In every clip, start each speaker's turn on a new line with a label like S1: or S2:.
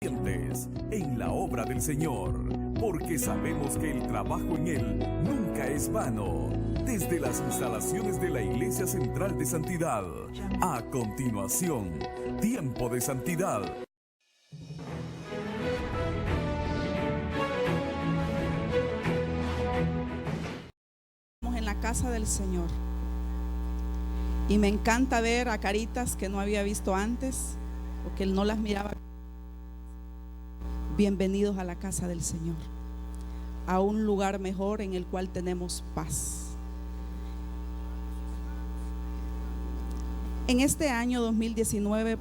S1: diligentes en la obra del Señor, porque sabemos que el trabajo en Él nunca es vano. Desde las instalaciones de la Iglesia Central de Santidad. A continuación, Tiempo de Santidad.
S2: Estamos en la casa del Señor. Y me encanta ver a caritas que no había visto antes, o que no las miraba. Bienvenidos a la casa del Señor, a un lugar mejor en el cual tenemos paz. En este año 2019,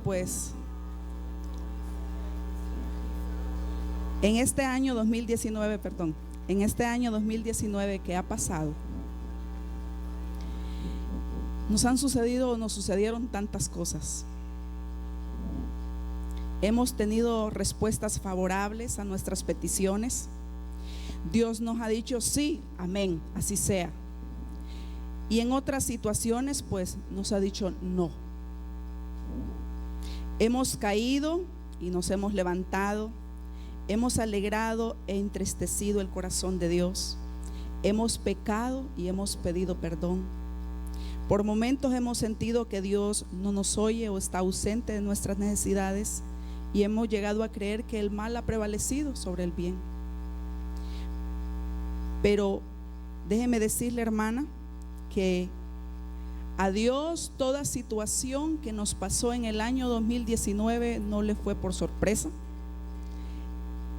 S2: en este año 2019 que ha pasado, nos sucedieron tantas cosas. Hemos tenido respuestas favorables a nuestras peticiones. Dios nos ha dicho sí, amén, así sea. Y en otras situaciones nos ha dicho no. Hemos caído y nos hemos levantado. Hemos alegrado e entristecido el corazón de Dios. Hemos pecado y hemos pedido perdón. Por momentos hemos sentido que Dios no nos oye o está ausente de nuestras necesidades, y hemos llegado a creer que el mal ha prevalecido sobre el bien. Pero déjeme decirle, hermana, que a Dios toda situación que nos pasó en el año 2019 no le fue por sorpresa.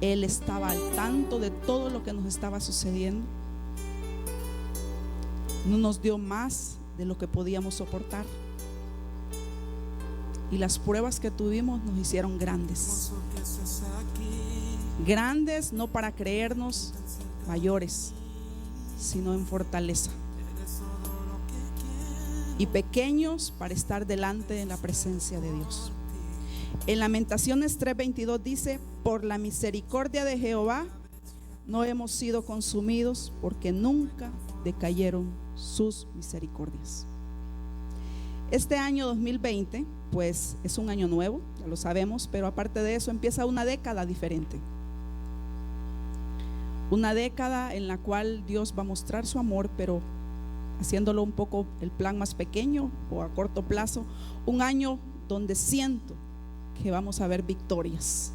S2: Él estaba al tanto de todo lo que nos estaba sucediendo. No nos dio más de lo que podíamos soportar. Y las pruebas que tuvimos nos hicieron grandes. Grandes no para creernos mayores, sino en fortaleza. Y pequeños para estar delante de la presencia de Dios. En Lamentaciones 3:22 dice: por la misericordia de Jehová no hemos sido consumidos, porque nunca decayeron sus misericordias. Este año 2020 es un año nuevo, ya lo sabemos, pero aparte de eso empieza una década diferente. Una década en la cual Dios va a mostrar su amor, pero haciéndolo un poco el plan más pequeño o a corto plazo. Un año donde siento que vamos a ver victorias,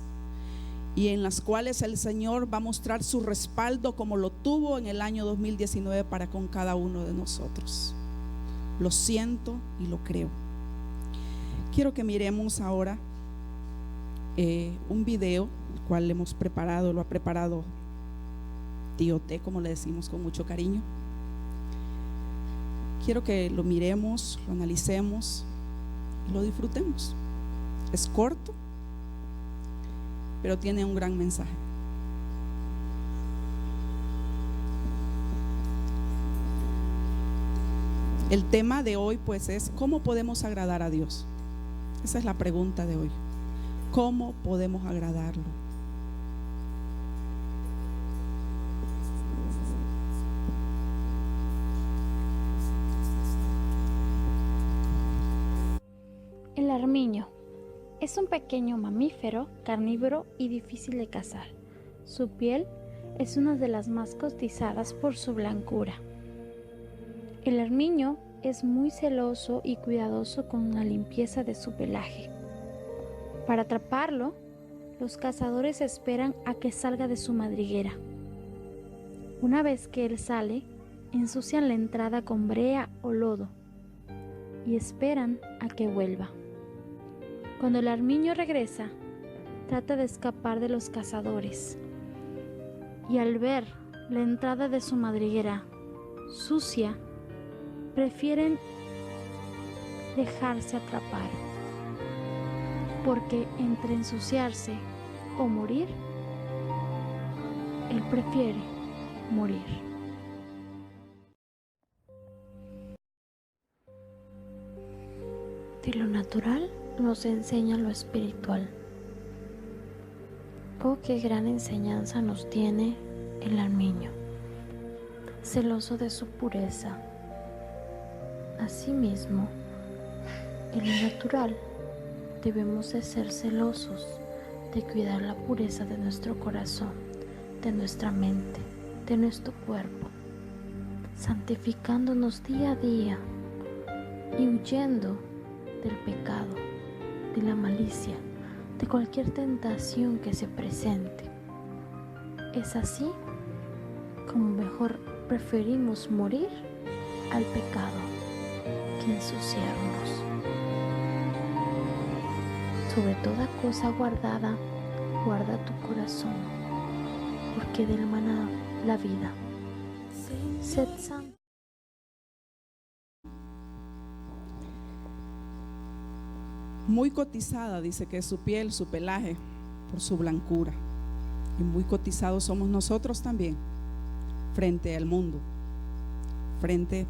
S2: y en las cuales el Señor va a mostrar su respaldo como lo tuvo en el año 2019 para con cada uno de nosotros. Lo siento y lo creo. Quiero que miremos ahora un video, el cual lo ha preparado Tío T, como le decimos con mucho cariño. Quiero que lo miremos, lo analicemos y lo disfrutemos. Es corto, pero tiene un gran mensaje. El tema de hoy es ¿cómo podemos agradar a Dios? Esa es la pregunta de hoy. ¿Cómo podemos agradarlo?
S3: El armiño es un pequeño mamífero carnívoro y difícil de cazar. Su piel es una de las más cotizadas por su blancura. El armiño es muy celoso y cuidadoso con la limpieza de su pelaje. Para atraparlo, los cazadores esperan a que salga de su madriguera. Una vez que él sale, ensucian la entrada con brea o lodo y esperan a que vuelva. Cuando el armiño regresa, trata de escapar de los cazadores, y al ver la entrada de su madriguera sucia, prefieren dejarse atrapar, porque entre ensuciarse o morir, él prefiere morir. De lo natural nos enseña lo espiritual. Oh, qué gran enseñanza nos tiene el armiño, celoso de su pureza. Asimismo, en lo natural debemos de ser celosos de cuidar la pureza de nuestro corazón, de nuestra mente, de nuestro cuerpo, santificándonos día a día y huyendo del pecado, de la malicia, de cualquier tentación que se presente. Es así como mejor preferimos morir al pecado que ensuciarnos. Sobre toda cosa guardada, guarda tu corazón, porque del maná la vida. Sed santos.
S2: Muy cotizada, dice que es su piel, su pelaje, por su blancura. Y muy cotizados somos nosotros también, frente al mundo, frente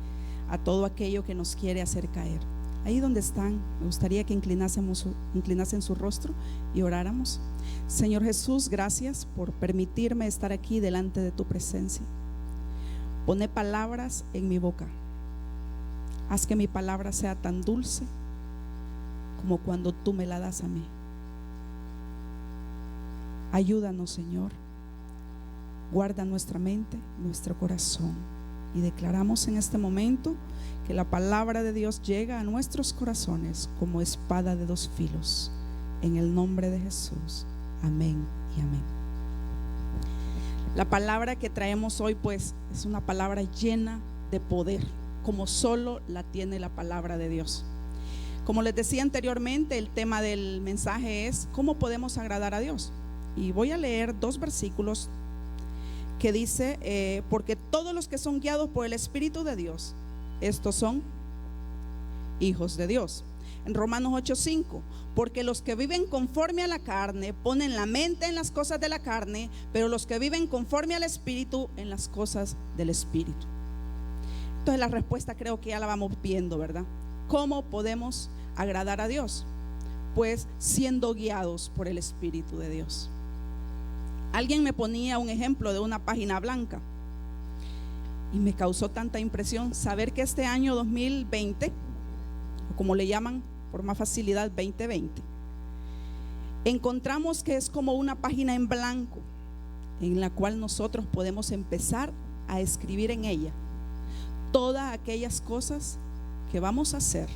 S2: a todo aquello que nos quiere hacer caer. Ahí donde están, me gustaría que inclinasen su rostro y oráramos. Señor Jesús, gracias por permitirme estar aquí delante de tu presencia. Pone palabras en mi boca. Haz que mi palabra sea tan dulce como cuando tú me la das a mí. Ayúdanos, Señor. Guarda nuestra mente, nuestro corazón. Y declaramos en este momento que la palabra de Dios llega a nuestros corazones como espada de dos filos. En el nombre de Jesús. Amén y amén. La palabra que traemos hoy, pues, es una palabra llena de poder, como solo la tiene la palabra de Dios. Como les decía anteriormente, el tema del mensaje es ¿cómo podemos agradar a Dios? Y voy a leer 2 versículos que dice, porque todos los que son guiados por el Espíritu de Dios, estos son hijos de Dios. En Romanos 8:5, porque los que viven conforme a la carne ponen la mente en las cosas de la carne, pero los que viven conforme al Espíritu en las cosas del Espíritu. Entonces la respuesta creo que ya la vamos viendo, ¿verdad? ¿Cómo podemos agradar a Dios? Pues siendo guiados por el Espíritu de Dios. Alguien me ponía un ejemplo de una página blanca y me causó tanta impresión saber que este año 2020, o como le llaman por más facilidad 2020, encontramos que es como una página en blanco en la cual nosotros podemos empezar a escribir en ella todas aquellas cosas que vamos a hacer,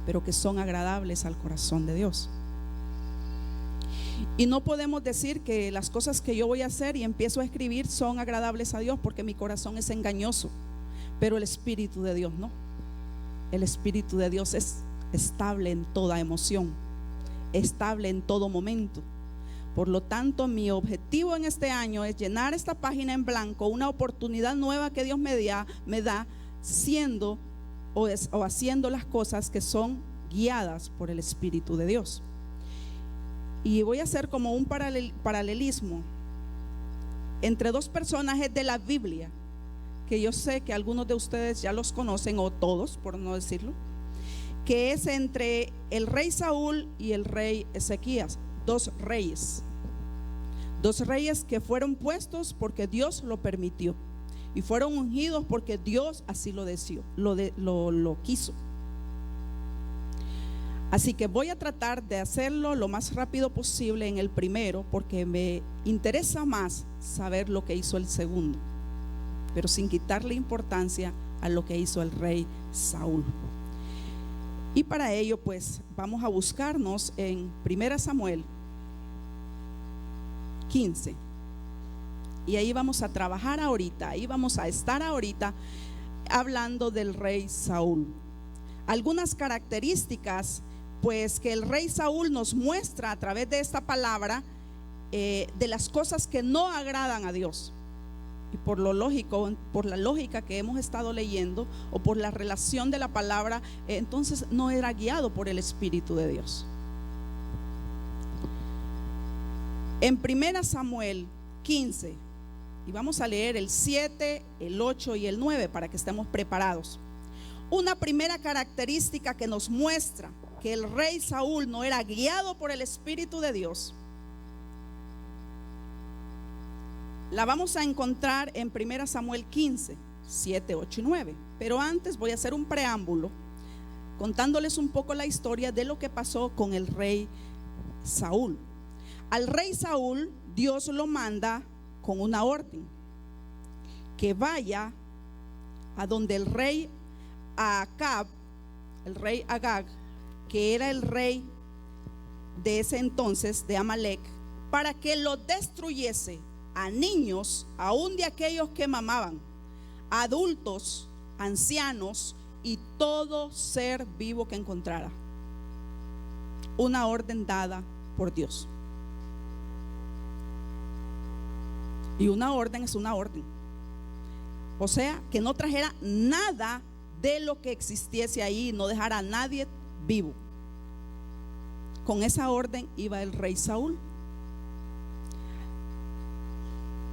S2: pero que son agradables al corazón de Dios. Y no podemos decir que las cosas que yo voy a hacer y empiezo a escribir son agradables a Dios, porque mi corazón es engañoso, pero el Espíritu de Dios no. El Espíritu de Dios es estable en toda emoción, estable en todo momento. Por lo tanto, mi objetivo en este año es llenar esta página en blanco, una oportunidad nueva que Dios me da siendo o haciendo las cosas que son guiadas por el Espíritu de Dios. Y voy a hacer como un paralelismo entre 2 personajes de la Biblia, que yo sé que algunos de ustedes ya los conocen, o todos, por no decirlo, que es entre el rey Saúl y el rey Ezequías. 2 reyes que fueron puestos porque Dios lo permitió, y fueron ungidos porque Dios así lo deseó, lo quiso. Así que voy a tratar de hacerlo lo más rápido posible en el primero, porque me interesa más saber lo que hizo el segundo, pero sin quitarle importancia a lo que hizo el rey Saúl. Y para ello, pues, vamos a buscarnos en 1 Samuel 15. Y ahí vamos a trabajar ahorita, ahí vamos a estar ahorita hablando del rey Saúl. Algunas características, pues, que el rey Saúl nos muestra a través de esta palabra, de las cosas que no agradan a Dios. Y por lo lógico, por la lógica que hemos estado leyendo, o por la relación de la palabra, entonces no era guiado por el Espíritu de Dios. En 1 Samuel 15, y vamos a leer el 7, el 8 y el 9 para que estemos preparados. Una primera característica que nos muestra que el rey Saúl no era guiado por el Espíritu de Dios, la vamos a encontrar en 1 Samuel 15, 7, 8 y 9. Pero antes voy a hacer un preámbulo contándoles un poco la historia de lo que pasó con el rey Saúl. Al rey Saúl, Dios lo manda con una orden: que vaya a donde el rey Acab, el rey Agag, que era el rey de ese entonces de Amalek, para que lo destruyese, a niños, aún de aquellos que mamaban, adultos, ancianos y todo ser vivo que encontrara. Una orden dada por Dios. Y una orden es una orden. O sea, que no trajera nada de lo que existiese ahí, no dejara a nadie vivo. Con esa orden iba el rey Saúl.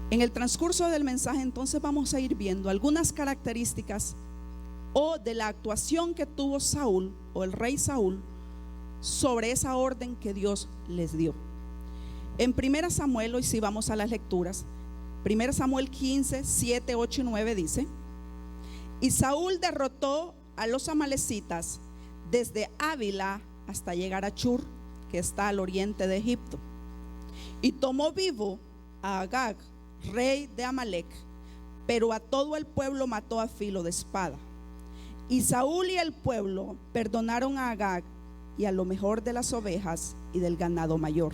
S2: En el transcurso del mensaje entonces vamos a ir viendo algunas características o de la actuación que tuvo Saúl o el rey Saúl sobre esa orden que Dios les dio. En 1 Samuel, hoy sí vamos a las lecturas, 1 Samuel 15, 7, 8 y 9 dice: y Saúl derrotó a los amalecitas desde Ávila hasta llegar a Chur, que está al oriente de Egipto, y tomó vivo a Agag, rey de Amalek, pero a todo el pueblo mató a filo de espada. Y Saúl y el pueblo perdonaron a Agag y a lo mejor de las ovejas y del ganado mayor,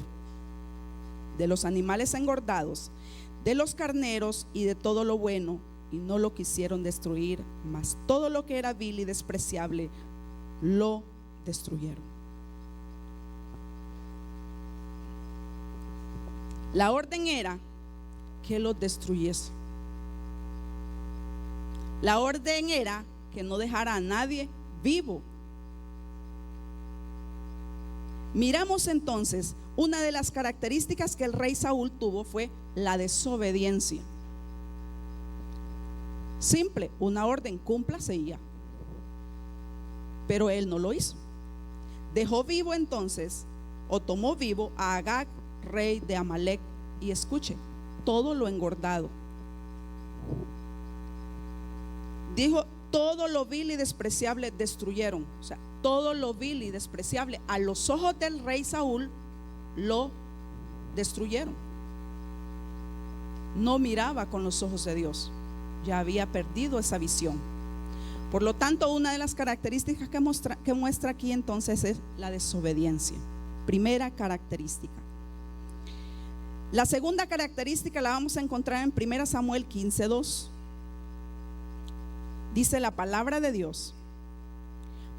S2: de los animales engordados, de los carneros y de todo lo bueno, y no lo quisieron destruir, mas todo lo que era vil y despreciable lo destruyeron. La orden era que los destruyese. La orden era que no dejara a nadie vivo. Miramos entonces, una de las características que el rey Saúl tuvo fue la desobediencia. Simple, una orden, cúmplase y ya. Pero él no lo hizo. Dejó vivo entonces, o tomó vivo a Agag, rey de Amalek, y escuche, todo lo engordado. Dijo, todo lo vil y despreciable destruyeron. O sea, todo lo vil y despreciable a los ojos del rey Saúl lo destruyeron. No miraba con los ojos de Dios, ya había perdido esa visión. Por lo tanto, una de las características que muestra aquí entonces es la desobediencia. Primera característica. La segunda característica la vamos a encontrar en 1 Samuel 15:2. Dice la palabra de Dios: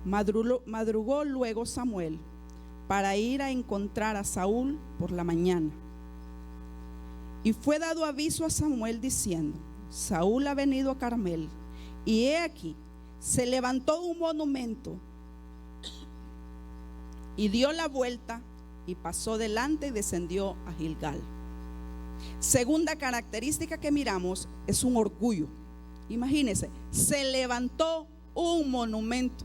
S2: madrugó luego Samuel para ir a encontrar a Saúl por la mañana. Y fue dado aviso a Samuel diciendo: Saúl ha venido a Carmel, y he aquí, se levantó un monumento, y dio la vuelta, y pasó delante y descendió a Gilgal. Segunda característica que miramos es un orgullo. Imagínense, se levantó un monumento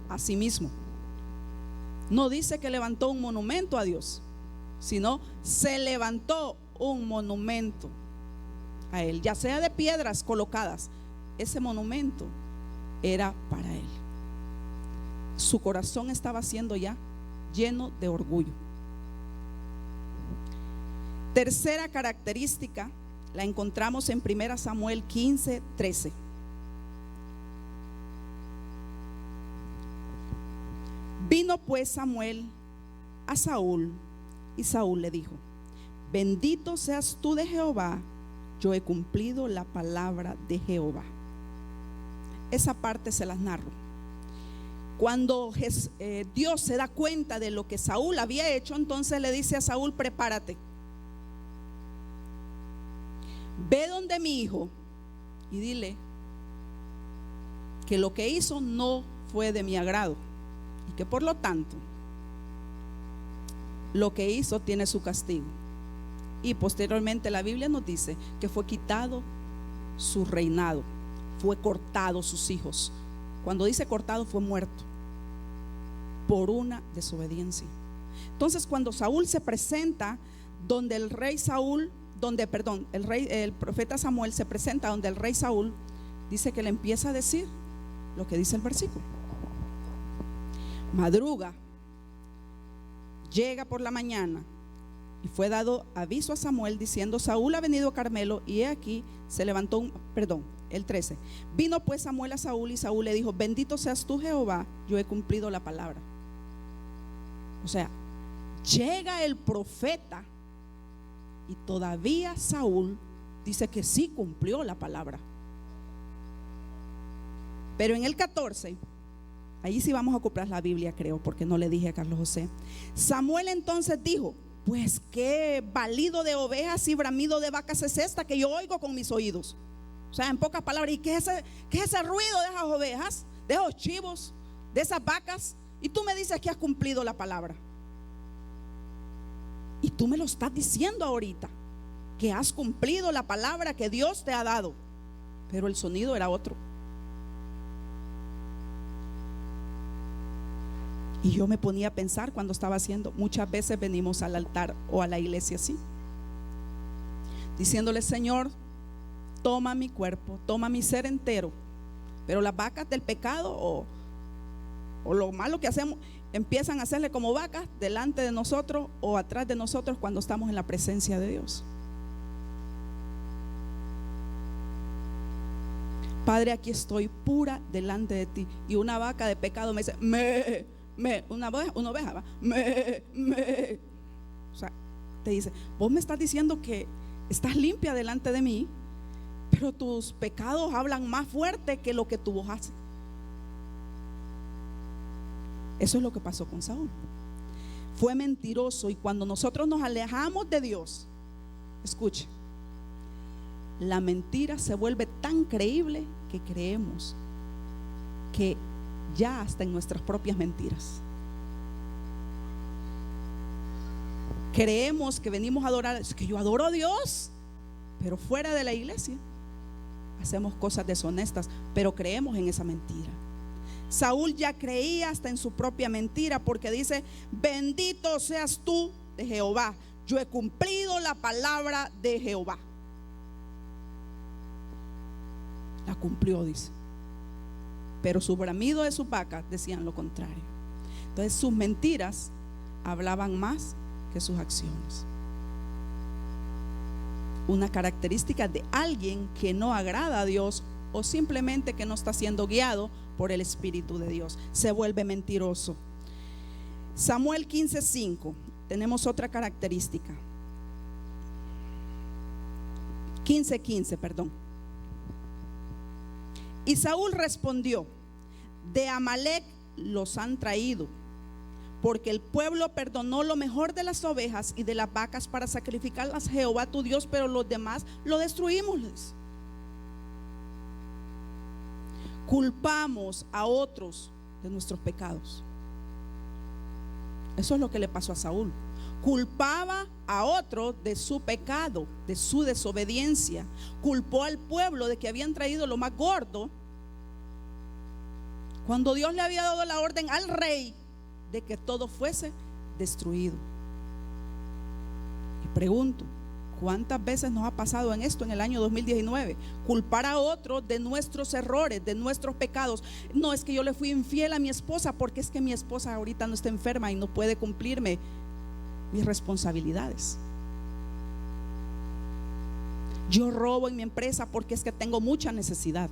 S2: a sí mismo. No dice que levantó un monumento a Dios, sino se levantó un monumento a él, ya sea de piedras colocadas. Ese monumento era para él. Su corazón estaba siendo ya lleno de orgullo. Tercera característica la encontramos en 1 Samuel 15:13. Vino pues Samuel a Saúl, y Saúl le dijo: bendito seas tú de Jehová, yo he cumplido la palabra de Jehová. Esa parte se las narro. Cuando Dios se da cuenta de lo que Saúl había hecho, entonces le dice a Saúl: prepárate, ve donde mi hijo y dile que lo que hizo no fue de mi agrado, y que por lo tanto lo que hizo tiene su castigo. Y posteriormente la Biblia nos dice que fue quitado su reinado, fue cortado sus hijos. Cuando dice cortado, fue muerto por una desobediencia. Entonces, cuando Saúl se presenta donde el rey Saúl, el profeta Samuel se presenta donde el rey Saúl, dice que le empieza a decir lo que dice el versículo. Madruga, llega por la mañana, Y fue dado aviso a Samuel diciendo: Saúl ha venido a Carmelo, y he aquí se levantó el 13. Vino pues Samuel a Saúl, y Saúl le dijo: bendito seas tú, Jehová, yo he cumplido la palabra. O sea, llega el profeta y todavía Saúl dice que sí cumplió la palabra. Pero en el 14, ahí sí vamos a ocupar la Biblia, creo, porque no le dije a Carlos José. Samuel entonces dijo: pues qué balido de ovejas y bramido de vacas es esta que yo oigo con mis oídos. O sea, en pocas palabras, ¿y qué es ese ruido de esas ovejas, de esos chivos, de esas vacas? Y tú me dices que has cumplido la palabra. Y tú me lo estás diciendo ahorita, que has cumplido la palabra que Dios te ha dado. Pero el sonido era otro. Y yo me ponía a pensar cuando estaba haciendo. Muchas veces venimos al altar o a la iglesia así, diciéndole: Señor, toma mi cuerpo, toma mi ser entero. Pero las vacas del pecado o lo malo que hacemos empiezan a hacerle como vacas delante de nosotros o atrás de nosotros cuando estamos en la presencia de Dios. Padre, aquí estoy pura delante de ti. Y una vaca de pecado me dice: una oveja va, o sea, te dice: vos me estás diciendo que estás limpia delante de mí, pero tus pecados hablan más fuerte que lo que tu voz hace. Eso es lo que pasó con Saúl. Fue mentiroso, y cuando nosotros nos alejamos de Dios, escuche, la mentira se vuelve tan creíble que creemos que ya hasta en nuestras propias mentiras creemos que venimos a adorar. Es que yo adoro a Dios, pero fuera de la iglesia hacemos cosas deshonestas, pero creemos en esa mentira. Saúl ya creía hasta en su propia mentira, porque dice: bendito seas tú de Jehová, yo he cumplido la palabra de Jehová. La cumplió, dice. Pero su bramido de sus vacas decían lo contrario. Entonces sus mentiras hablaban más que sus acciones. Una característica de alguien que no agrada a Dios, o simplemente que no está siendo guiado por el Espíritu de Dios, se vuelve mentiroso. Samuel 15:5, tenemos otra característica. 15:15, perdón. Y Saúl respondió: de Amalec los han traído, porque el pueblo perdonó lo mejor de las ovejas y de las vacas para sacrificarlas a Jehová tu Dios, pero los demás lo destruimos. Culpamos a otros de nuestros pecados. Eso es lo que le pasó a Saúl. Culpaba a otro de su pecado, de su desobediencia. Culpó al pueblo de que habían traído lo más gordo, cuando Dios le había dado la orden al rey de que todo fuese destruido. Y pregunto: ¿cuántas veces nos ha pasado en esto en el año 2019? Culpar a otro de nuestros errores, de nuestros pecados. No, es que yo le fui infiel a mi esposa porque es que mi esposa ahorita no está enferma y no puede cumplirme mis responsabilidades. Yo robo en mi empresa porque es que tengo mucha necesidad.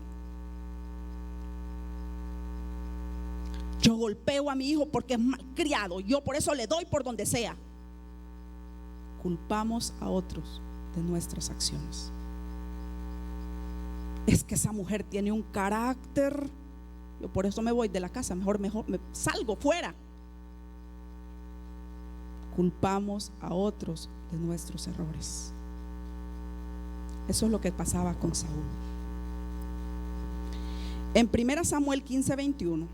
S2: Yo golpeo a mi hijo porque es malcriado, yo por eso le doy por donde sea. Culpamos a otros de nuestras acciones. Es que esa mujer tiene un carácter, yo por eso me voy de la casa, mejor me salgo fuera. Culpamos a otros de nuestros errores. Eso es lo que pasaba con Saúl. En 1 Samuel 15:21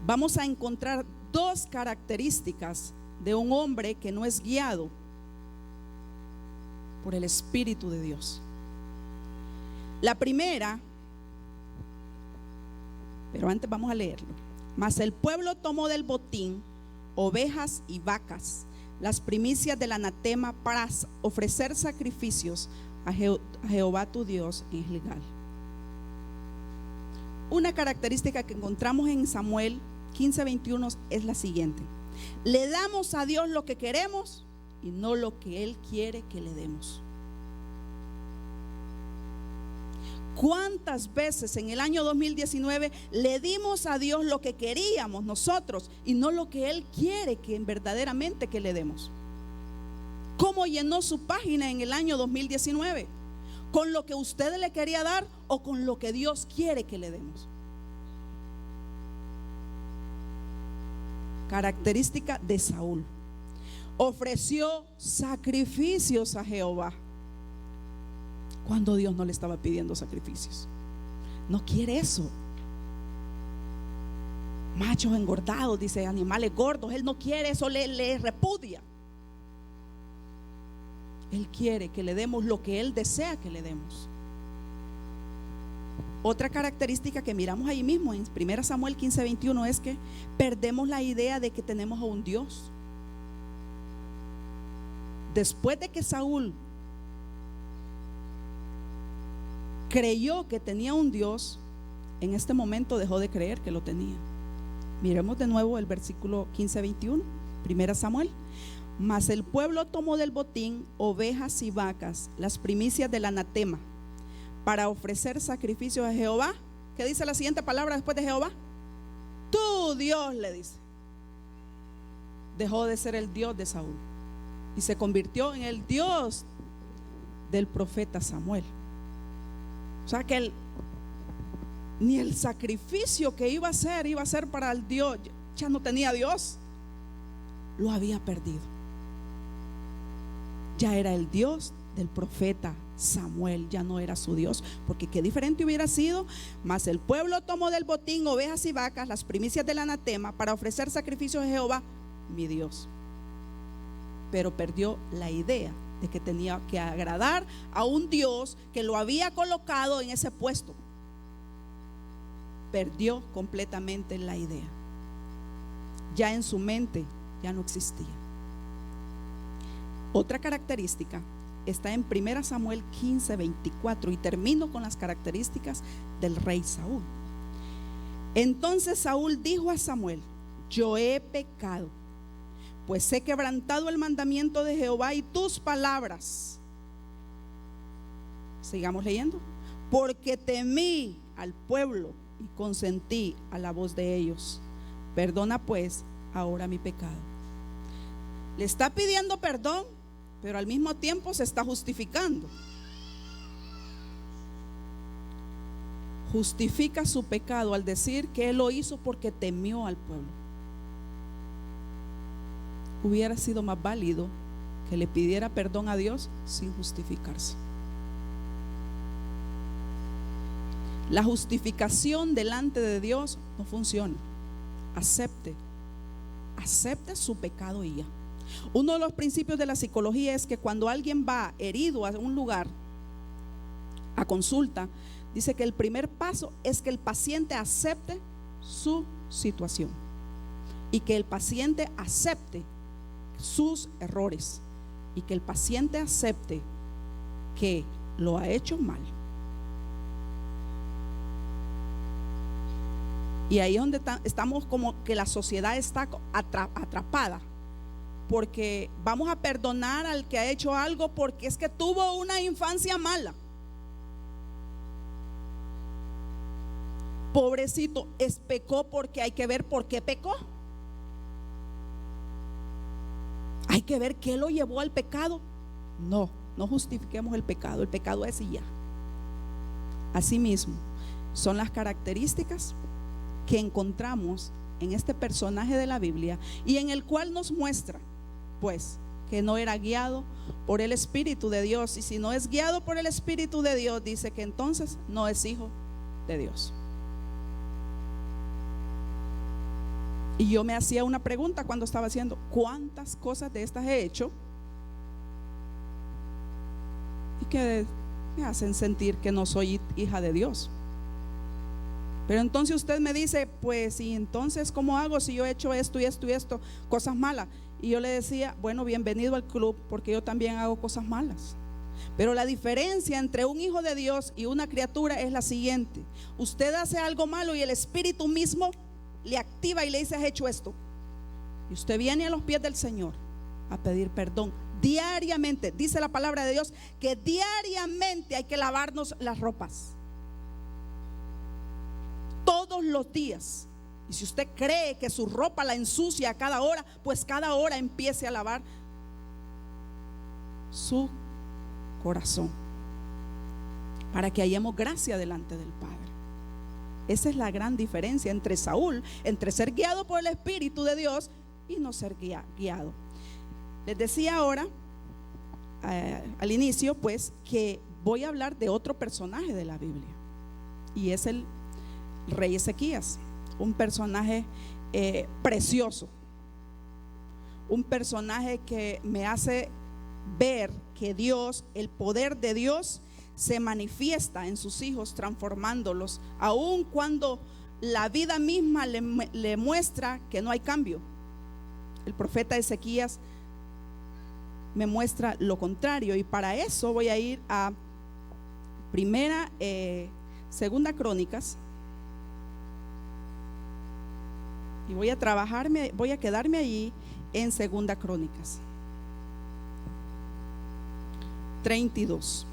S2: vamos a encontrar dos características de un hombre que no es guiado por el Espíritu de Dios. La primera, pero antes vamos a leerlo. Mas el pueblo tomó del botín ovejas y vacas, las primicias del anatema, para ofrecer sacrificios a Jehová tu Dios en Gilgal. Una característica que encontramos en Samuel 15:21 es la siguiente: Le damos a Dios lo que queremos y no lo que Él quiere que le demos. ¿Cuántas veces en el año 2019 le dimos a Dios lo que queríamos nosotros y no lo que Él quiere que verdaderamente que le demos? ¿Cómo llenó su página en el año 2019? ¿Con lo que usted le quería dar o con lo que Dios quiere que le demos? Característica de Saúl: ofreció sacrificios a Jehová cuando Dios no le estaba pidiendo sacrificios. No quiere eso. Machos engordados, dice, animales gordos. Él no quiere eso, le repudia. Él quiere que le demos lo que Él desea que le demos. Otra característica que miramos ahí mismo en 1 Samuel 15:21 es que perdemos la idea de que tenemos a un Dios. Después de que Saúl creyó que tenía un Dios, en este momento dejó de creer que lo tenía. Miremos de nuevo el versículo 15:21, 1 Samuel. Mas el pueblo tomó del botín ovejas y vacas, las primicias del anatema, para ofrecer sacrificios a Jehová. ¿Qué dice la siguiente palabra después de Jehová? Tu Dios, le dice. Dejó de ser el Dios de Saúl y se convirtió en el Dios del profeta Samuel. O sea que ni el sacrificio que iba a ser para el Dios, ya no tenía Dios, lo había perdido. Ya era el Dios del profeta Samuel, ya no era su Dios, porque qué diferente hubiera sido. Mas el pueblo tomó del botín ovejas y vacas, las primicias del anatema, para ofrecer sacrificios a Jehová, mi Dios. Pero perdió la idea de que tenía que agradar a un Dios que lo había colocado en ese puesto. Perdió completamente la idea. Ya en su mente ya no existía. Otra característica está en 1 Samuel 15:24 y termino con las características del rey Saúl. Entonces Saúl dijo a Samuel: yo he pecado, pues he quebrantado el mandamiento de Jehová y tus palabras. Sigamos leyendo. Porque temí al pueblo y consentí a la voz de ellos. Perdona pues ahora mi pecado. Le está pidiendo perdón, pero al mismo tiempo se está justificando. Justifica su pecado al decir que él lo hizo porque temió al pueblo. Hubiera sido más válido que le pidiera perdón a Dios sin justificarse. La justificación delante de Dios no funciona. Acepte su pecado y ya. Uno de los principios de la psicología es que cuando alguien va herido a un lugar a consulta, dice que el primer paso es que el paciente acepte su situación y que el paciente acepte sus errores y que el paciente acepte que lo ha hecho mal. Y ahí es donde estamos, como que la sociedad está atrapada, porque vamos a perdonar al que ha hecho algo porque es que tuvo una infancia mala. Pobrecito, pecó porque hay que ver por qué pecó. Hay que ver qué lo llevó al pecado. No justifiquemos el pecado es y ya. Asimismo, son las características que encontramos en este personaje de la Biblia y en el cual nos muestra, pues, que no era guiado por el Espíritu de Dios. Y si no es guiado por el Espíritu de Dios, dice que entonces no es hijo de Dios. Y yo me hacía una pregunta cuando estaba haciendo: ¿cuántas cosas de estas he hecho? Y que me hacen sentir que no soy hija de Dios. Pero entonces usted me dice: pues, ¿y entonces cómo hago si yo he hecho esto y esto y esto, cosas malas? Y yo le decía: bueno, bienvenido al club, porque yo también hago cosas malas. Pero la diferencia entre un hijo de Dios y una criatura es la siguiente: usted hace algo malo y el Espíritu mismo le activa y le dice: has hecho esto. Y usted viene a los pies del Señor a pedir perdón diariamente. Dice la palabra de Dios que diariamente hay que lavarnos las ropas. Todos los días. Y si usted cree que su ropa la ensucia a cada hora, pues cada hora empiece a lavar su corazón, para que hallemos gracia delante del Padre. Esa es la gran diferencia entre Saúl, entre ser guiado por el Espíritu de Dios y no ser guiado. Les decía ahora, al inicio, pues, que voy a hablar de otro personaje de la Biblia, y es el rey Ezequías. Un personaje precioso, un personaje que me hace ver que Dios, el poder de Dios se manifiesta en sus hijos, transformándolos, aun cuando la vida misma le muestra que no hay cambio. El profeta Ezequías me muestra lo contrario, y para eso voy a ir a Segunda Crónicas, y voy a quedarme allí en Segunda Crónicas 32.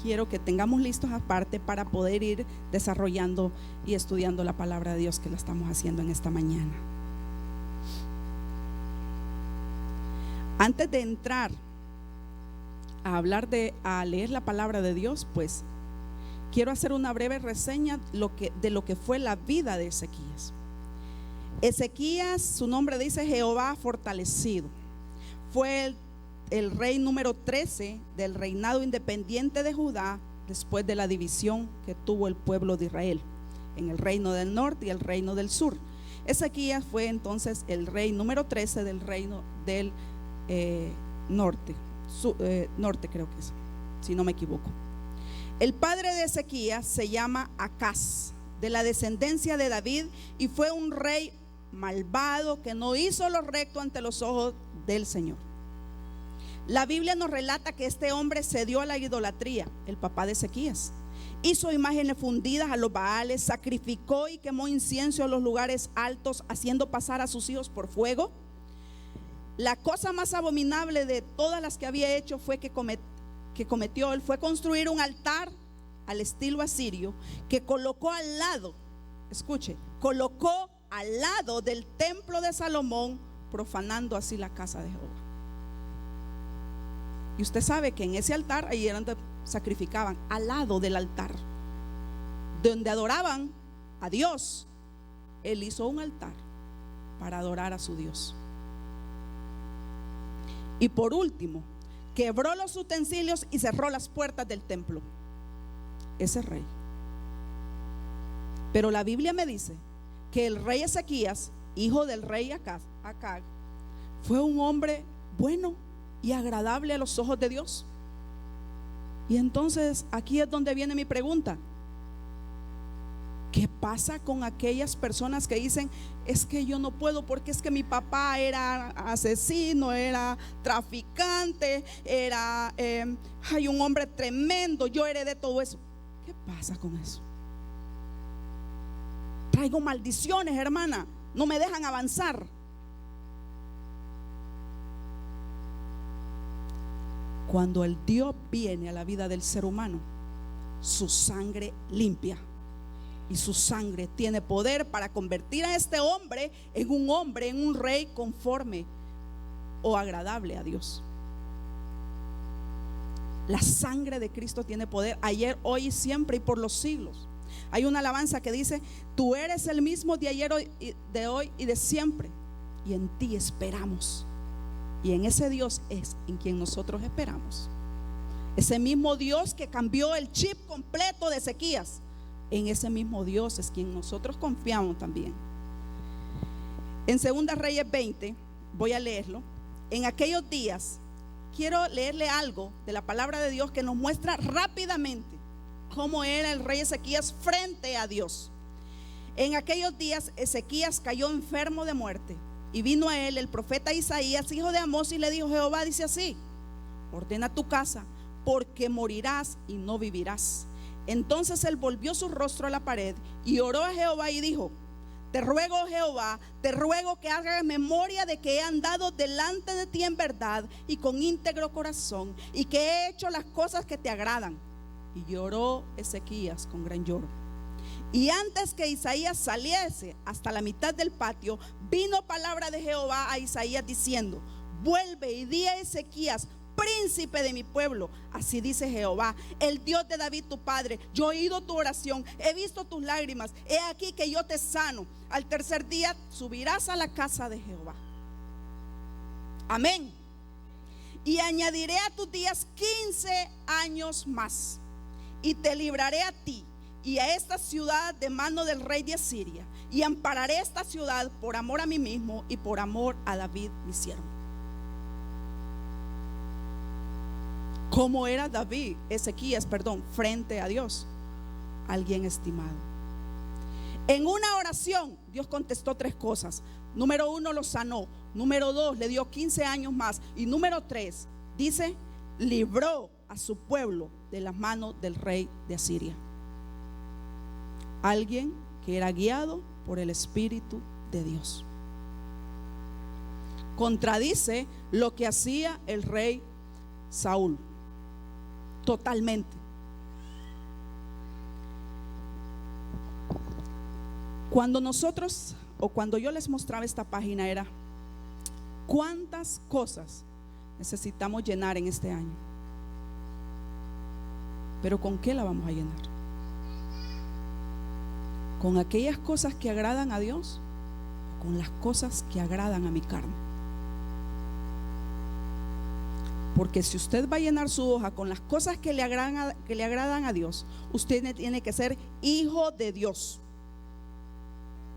S2: Quiero que tengamos listos aparte para poder ir desarrollando y estudiando la palabra de Dios, que la estamos haciendo en esta mañana. Antes de entrar a leer la palabra de Dios, pues quiero hacer una breve reseña de lo que fue la vida de Ezequías. Ezequías, su nombre dice Jehová fortalecido. Fue el rey número 13 del reinado independiente de Judá, después de la división que tuvo el pueblo de Israel en el reino del norte y el reino del sur. Ezequías fue entonces el rey número 13 del reino del norte, creo que es, si no me equivoco. El padre de Ezequías se llama Acaz, de la descendencia de David, y fue un rey malvado que no hizo lo recto ante los ojos del Señor. La Biblia nos relata que este hombre se dio a la idolatría, el papá de Ezequías. Hizo imágenes fundidas a los Baales, sacrificó y quemó incienso a los lugares altos, haciendo pasar a sus hijos por fuego. La cosa más abominable de todas las que había hecho fue que cometió él fue construir un altar al estilo asirio, que colocó al lado, escuche, colocó al lado del templo de Salomón, profanando así la casa de Jehová. Y usted sabe que en ese altar, ahí era donde sacrificaban, al lado del altar donde adoraban a Dios, él hizo un altar para adorar a su Dios. Y por último, quebró los utensilios y cerró las puertas del templo. Ese rey. Pero la Biblia me dice que el rey Ezequías, hijo del rey Acaz, fue un hombre bueno y agradable a los ojos de Dios. Y entonces aquí es donde viene mi pregunta: ¿qué pasa con aquellas personas que dicen, es que yo no puedo porque es que mi papá era asesino, era traficante, era un hombre tremendo, yo heredé todo eso? ¿Qué pasa con eso? Traigo maldiciones, hermana, no me dejan avanzar. Cuando el Dios viene a la vida del ser humano, su sangre limpia. Y su sangre tiene poder para convertir a este hombre, en un rey conforme o agradable a Dios. La sangre de Cristo tiene poder ayer, hoy y siempre y por los siglos. Hay una alabanza que dice: tú eres el mismo de ayer, de hoy y de siempre, y en ti esperamos. Y en ese Dios es en quien nosotros esperamos. Ese mismo Dios que cambió el chip completo de Ezequías, en ese mismo Dios es quien nosotros confiamos también. En Segunda Reyes 20, voy a leerlo. En aquellos días, quiero leerle algo de la palabra de Dios que nos muestra rápidamente cómo era el rey Ezequías frente a Dios. En aquellos días Ezequías cayó enfermo de muerte, y vino a él el profeta Isaías, hijo de Amós, y le dijo: Jehová dice así: ordena tu casa, porque morirás y no vivirás. Entonces él volvió su rostro a la pared y oró a Jehová y dijo: te ruego, Jehová, te ruego que hagas memoria de que he andado delante de ti en verdad y con íntegro corazón, y que he hecho las cosas que te agradan. Y lloró Ezequías con gran lloro. Y antes que Isaías saliese hasta la mitad del patio, vino palabra de Jehová a Isaías diciendo: vuelve y di a Ezequías, príncipe de mi pueblo, así dice Jehová, el Dios de David tu padre: yo he oído tu oración, he visto tus lágrimas, he aquí que yo te sano. Al tercer día subirás a la casa de Jehová. Amén. Y añadiré a tus días 15 años más, y te libraré a ti y a esta ciudad de mano del rey de Asiria, y ampararé esta ciudad por amor a mí mismo y por amor a David mi siervo. ¿Cómo era Ezequías, frente a Dios? Alguien estimado. En una oración Dios contestó 3 cosas. Número 1, lo sanó. Número 2, le dio 15 años más. Y número 3, dice, libró a su pueblo de las manos del rey de Asiria. Alguien que era guiado por el Espíritu de Dios. Contradice lo que hacía el rey Saúl. Totalmente. Cuando yo les mostraba esta página, era cuántas cosas necesitamos llenar en este año. Pero ¿con qué la vamos a llenar? ¿Con aquellas cosas que agradan a Dios o con las cosas que agradan a mi carne? Porque si usted va a llenar su hoja con las cosas que le agradan a Dios, usted tiene que ser hijo de Dios.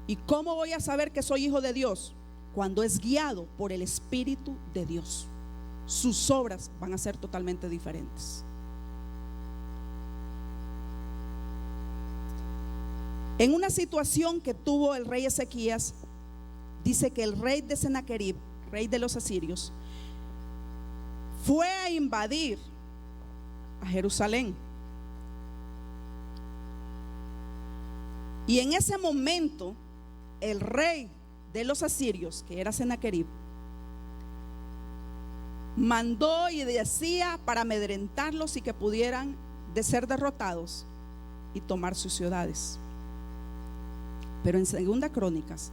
S2: ¿Y cómo voy a saber que soy hijo de Dios? Cuando es guiado por el Espíritu de Dios. Sus obras van a ser totalmente diferentes. En una situación que tuvo el rey Ezequías, dice que el rey de Sennacherib, rey de los asirios, fue a invadir a Jerusalén. Y en ese momento el rey de los asirios, que era Sennacherib, mandó y decía para amedrentarlos y que pudieran de ser derrotados y tomar sus ciudades. Pero en Segunda Crónicas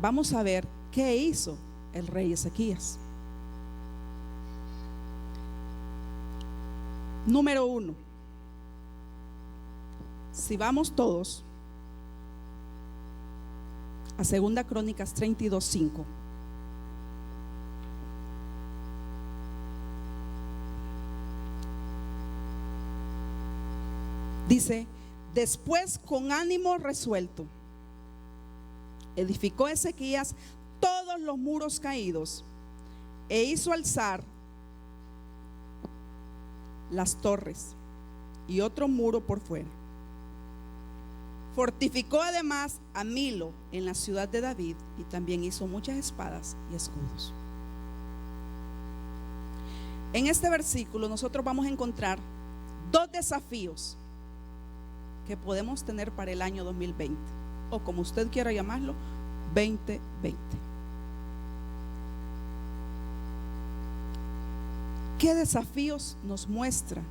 S2: vamos a ver qué hizo el rey Ezequías. Número 1, si vamos todos a Segunda Crónicas 32:5, dice: después, con ánimo resuelto, edificó Ezequías todos los muros caídos e hizo alzar las torres y otro muro por fuera. Fortificó además a Milo en la ciudad de David, y también hizo muchas espadas y escudos. En este versículo nosotros vamos a encontrar 2 desafíos que podemos tener para el año 2020, o como usted quiera llamarlo, 2020. ¿Qué desafíos nos muestra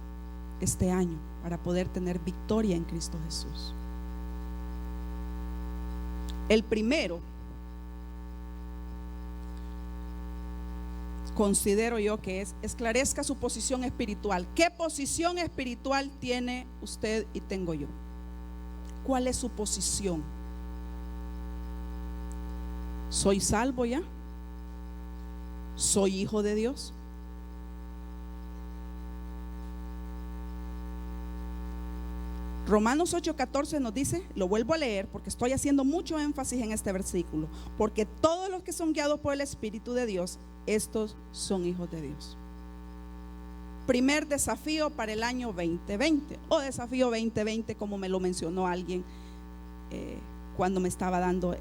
S2: este año para poder tener victoria en Cristo Jesús? El primero, considero yo que es: esclarezca su posición espiritual. ¿Qué posición espiritual tiene usted y tengo yo? ¿Cuál es su posición? ¿Soy salvo ya? ¿Soy hijo de Dios? Romanos 8:14 nos dice, lo vuelvo a leer porque estoy haciendo mucho énfasis en este versículo: porque todos los que son guiados por el Espíritu de Dios, estos son hijos de Dios. Primer desafío para el año 2020, o desafío 2020, como me lo mencionó alguien cuando me estaba dando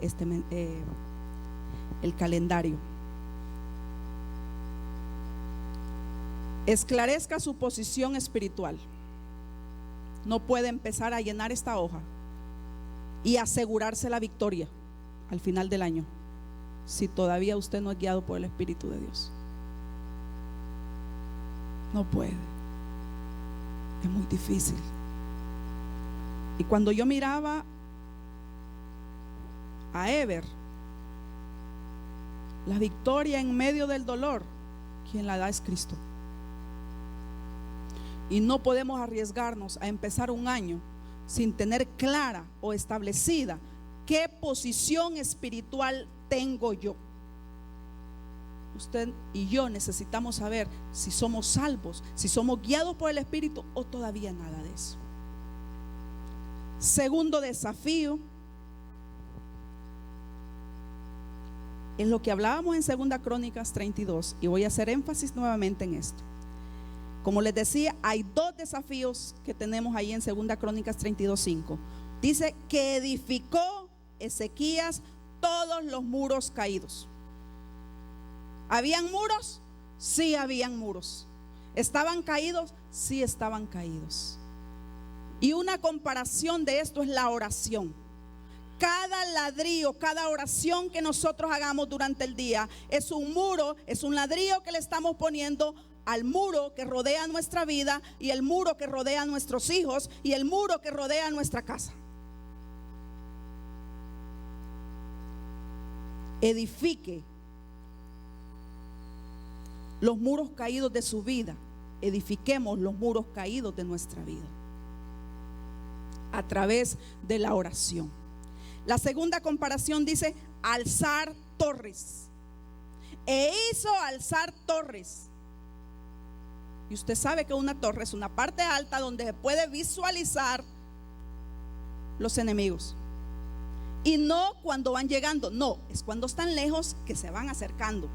S2: el calendario. Esclarezca su posición espiritual. No puede empezar a llenar esta hoja y asegurarse la victoria al final del año, si todavía usted no es guiado por el Espíritu de Dios. No puede, es muy difícil. Y cuando yo miraba a Eber, la victoria en medio del dolor, quien la da es Cristo. Y no podemos arriesgarnos a empezar un año sin tener clara o establecida qué posición espiritual tengo yo. Usted y yo necesitamos saber si somos salvos, si somos guiados por el Espíritu o todavía nada de eso. Segundo desafío, en lo que hablábamos en 2 Crónicas 32, y voy a hacer énfasis nuevamente en esto. Como les decía, hay dos desafíos que tenemos ahí en 2 Crónicas 32:5. Dice que edificó Ezequías todos los muros caídos. ¿Habían muros? Sí, habían muros. ¿Estaban caídos? Sí, estaban caídos. Y una comparación de esto es la oración. Cada ladrillo, cada oración que nosotros hagamos durante el día es un muro, es un ladrillo que le estamos poniendo al muro que rodea nuestra vida, y el muro que rodea a nuestros hijos, y el muro que rodea nuestra casa. Edifique los muros caídos de su vida. Edifiquemos los muros caídos de nuestra vida a través de la oración. La segunda comparación dice alzar torres. E hizo alzar torres. Y usted sabe que una torre es una parte alta donde se puede visualizar los enemigos. Y no cuando van llegando, no, es cuando están lejos que se van acercando.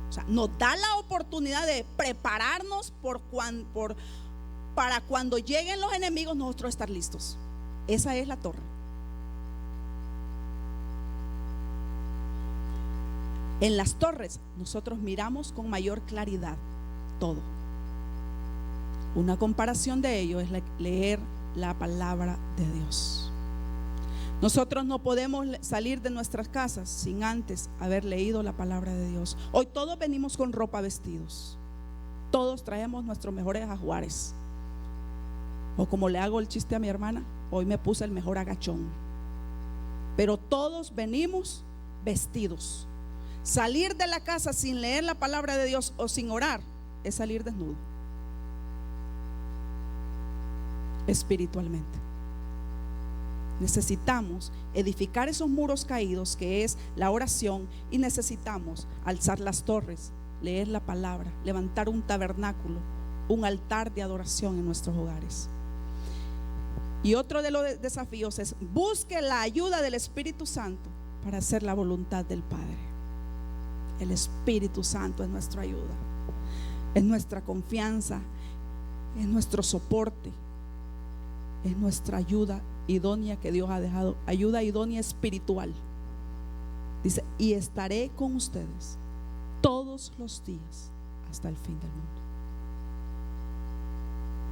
S2: O sea, nos da la oportunidad de prepararnos para cuando lleguen los enemigos nosotros estar listos. Esa es la torre. En las torres nosotros miramos con mayor claridad todo. Una comparación de ello es leer la palabra de Dios. Nosotros no podemos salir de nuestras casas sin antes haber leído la palabra de Dios. Hoy todos venimos con ropa, vestidos. Todos traemos nuestros mejores ajuares. O como le hago el chiste a mi hermana, hoy me puse el mejor agachón. Pero todos venimos vestidos. Salir de la casa sin leer la palabra de Dios o sin orar es salir desnudo espiritualmente. Necesitamos edificar esos muros caídos, que es la oración, y necesitamos alzar las torres, leer la palabra, levantar un tabernáculo, un altar de adoración en nuestros hogares. Y otro de los desafíos es: busque la ayuda del Espíritu Santo para hacer la voluntad del Padre. El Espíritu Santo es nuestra ayuda, es nuestra confianza, es nuestro soporte, es nuestra ayuda idónea que Dios ha dejado, ayuda idónea espiritual. Dice: y estaré con ustedes todos los días hasta el fin del mundo.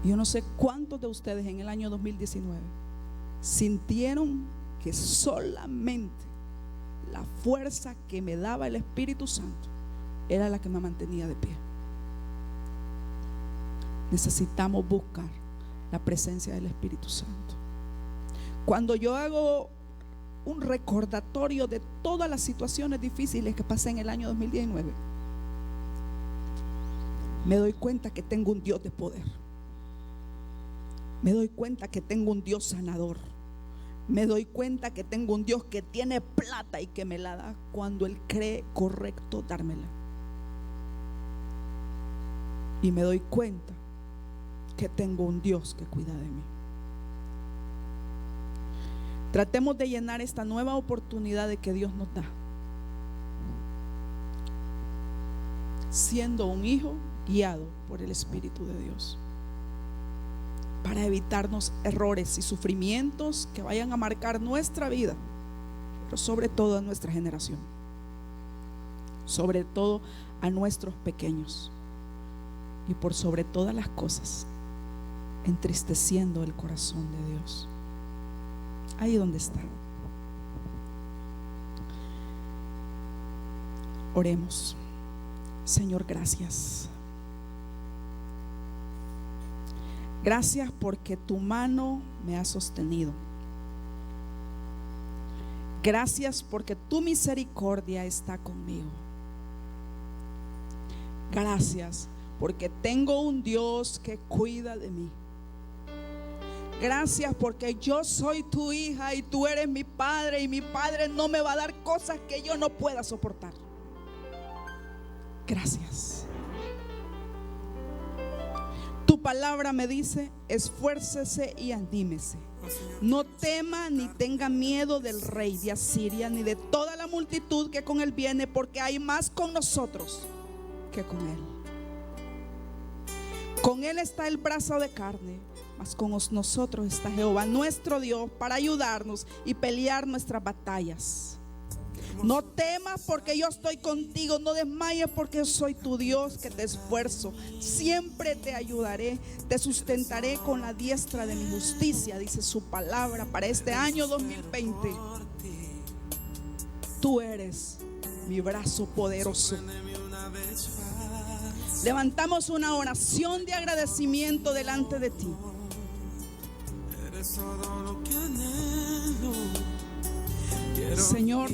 S2: Yo no sé cuántos de ustedes en el año 2019 sintieron que solamente la fuerza que me daba el Espíritu Santo era la que me mantenía de pie. Necesitamos buscar la presencia del Espíritu Santo. Cuando yo hago un recordatorio de todas las situaciones difíciles que pasé en el año 2019, me doy cuenta que tengo un Dios de poder. Me doy cuenta que tengo un Dios sanador. Me doy cuenta que tengo un Dios que tiene plata y que me la da cuando Él cree correcto dármela. Y me doy cuenta que tengo un Dios que cuida de mí. Tratemos de llenar esta nueva oportunidad de que Dios nos da, siendo un hijo guiado por el Espíritu de Dios, para evitarnos errores y sufrimientos que vayan a marcar nuestra vida, pero sobre todo a nuestra generación, sobre todo a nuestros pequeños, y por sobre todas las cosas entristeciendo el corazón de Dios. ahí donde está. Oremos. Señor, gracias. Gracias porque tu mano me ha sostenido. Gracias porque tu misericordia está conmigo. Gracias porque tengo un Dios que cuida de mí. Gracias porque yo soy tu hija y tú eres mi padre, y mi padre no me va a dar cosas que yo no pueda soportar. Gracias. Tu palabra me dice: esfuércese y anímese. No tema ni tenga miedo del rey de Asiria, ni de toda la multitud que con él viene, porque hay más con nosotros que con él. Con él está el brazo de carne, mas con nosotros está Jehová nuestro Dios para ayudarnos y pelear nuestras batallas. No temas porque yo estoy contigo, no desmayes porque yo soy tu Dios que te esfuerzo. Siempre te ayudaré, te sustentaré con la diestra de mi justicia, dice su palabra para este año 2020. Tú eres mi brazo poderoso. Levantamos una oración de agradecimiento delante de ti. Señor,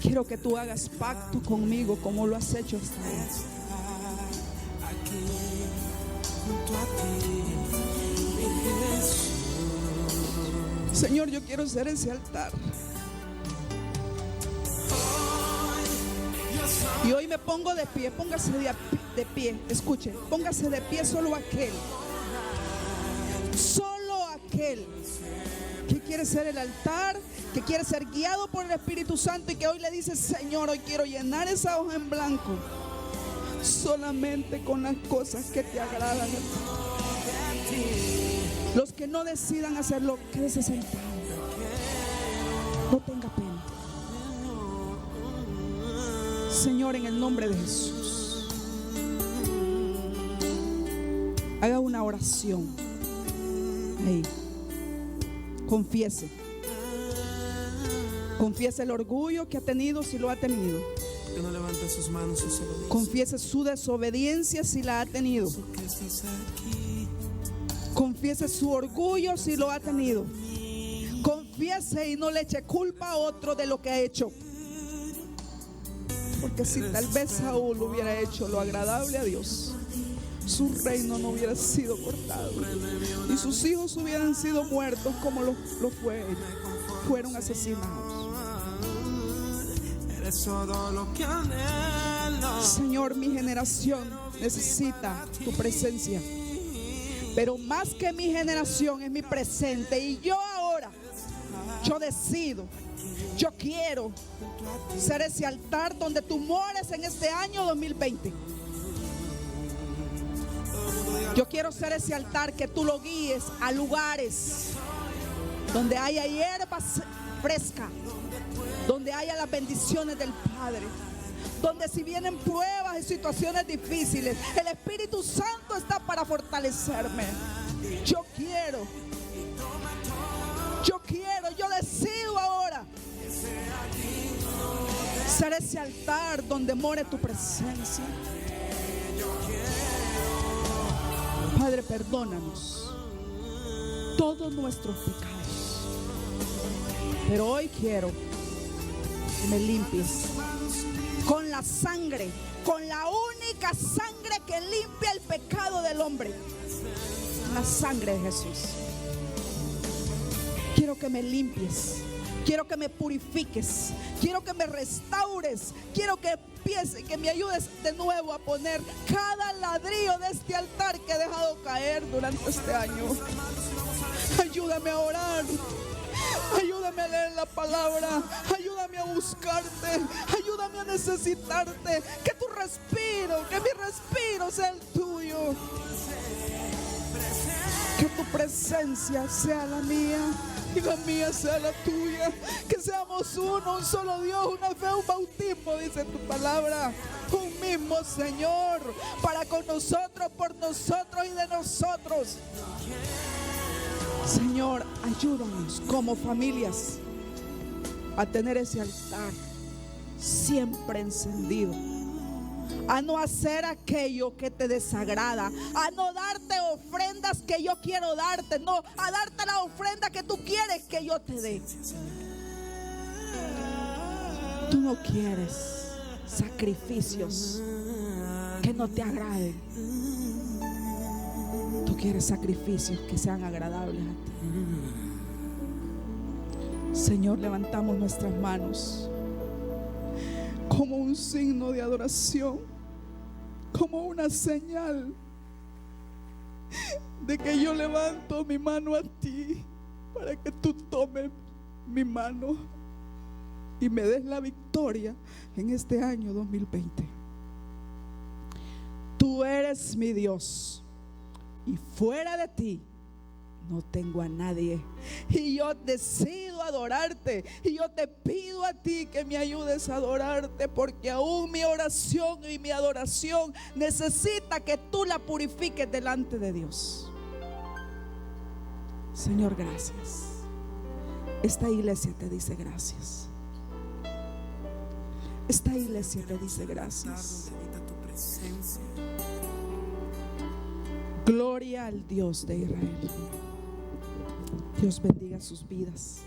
S2: quiero que tú hagas pacto conmigo como lo has hecho hasta ahora. Señor, yo quiero ser ese altar. Y hoy me pongo de pie. Póngase de pie. Escuche, póngase de pie solo aquel que quiere ser el altar, que quiere ser guiado por el Espíritu Santo y que hoy le dice: Señor, hoy quiero llenar esa hoja en blanco solamente con las cosas que te agradan a ti. Los que no decidan hacerlo, quédese sentado. No tenga pena. Señor, en el nombre de Jesús, haga una oración. Ahí. Confiese el orgullo que ha tenido, si lo ha tenido.
S4: Que no levante sus manos y solo dice.
S2: Confiese su desobediencia si la ha tenido. Confiese su orgullo si lo ha tenido. Confiese y no le eche culpa a otro de lo que ha hecho. Porque si tal vez Saúl hubiera hecho lo agradable a Dios, su reino no hubiera sido cortado y sus hijos hubieran sido muertos como lo fue él. Fueron asesinados. Señor, mi generación necesita tu presencia, pero más que mi generación es mi presente. Y yo ahora, yo decido, yo quiero ser ese altar donde tú mores en este año 2020. Yo quiero ser ese altar que tú lo guíes a lugares donde haya hierba fresca, donde haya las bendiciones del Padre, donde si vienen pruebas y situaciones difíciles, el Espíritu Santo está para fortalecerme. Yo decido ahora ser ese altar donde more tu presencia. Padre, perdónanos todos nuestros pecados, pero hoy quiero que me limpies con la sangre, con la única sangre que limpia el pecado del hombre, la sangre de Jesús. Quiero que me limpies, quiero que me purifiques, quiero que me restaures, quiero que me ayudes de nuevo a poner cada ladrillo de este altar que he dejado caer durante este año. Ayúdame a orar, ayúdame a leer la palabra, ayúdame a buscarte, ayúdame a necesitarte, que tu respiro, que mi respiro sea el tuyo, que tu presencia sea la mía y la mía sea la tuya, que seamos uno, un solo Dios, una fe, un bautismo, dice tu palabra, un mismo Señor, para con nosotros, por nosotros y de nosotros. Señor, ayúdanos como familias a tener ese altar siempre encendido, a no hacer aquello que te desagrada, a no darte ofrendas que yo quiero darte, no, a darte la ofrenda que tú quieres que yo te dé. Tú no quieres sacrificios que no te agraden. Tú quieres sacrificios que sean agradables a ti. Señor, levantamos nuestras manos como un signo de adoración, como una señal de que yo levanto mi mano a ti para que tú tomes mi mano y me des la victoria en este año 2020. Tú eres mi Dios y fuera de ti no tengo a nadie, y yo decido adorarte, y yo te pido a ti que me ayudes a adorarte, porque aún mi oración y mi adoración necesita que tú la purifiques delante de Dios. Señor, gracias. Esta iglesia te dice gracias. Esta iglesia te dice gracias. Gloria al Dios de Israel. Dios bendiga sus vidas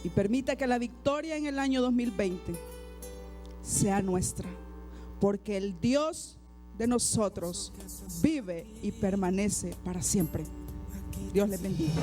S2: y permita que la victoria en el año 2020 sea nuestra, porque el Dios de nosotros vive y permanece para siempre. Dios les bendiga.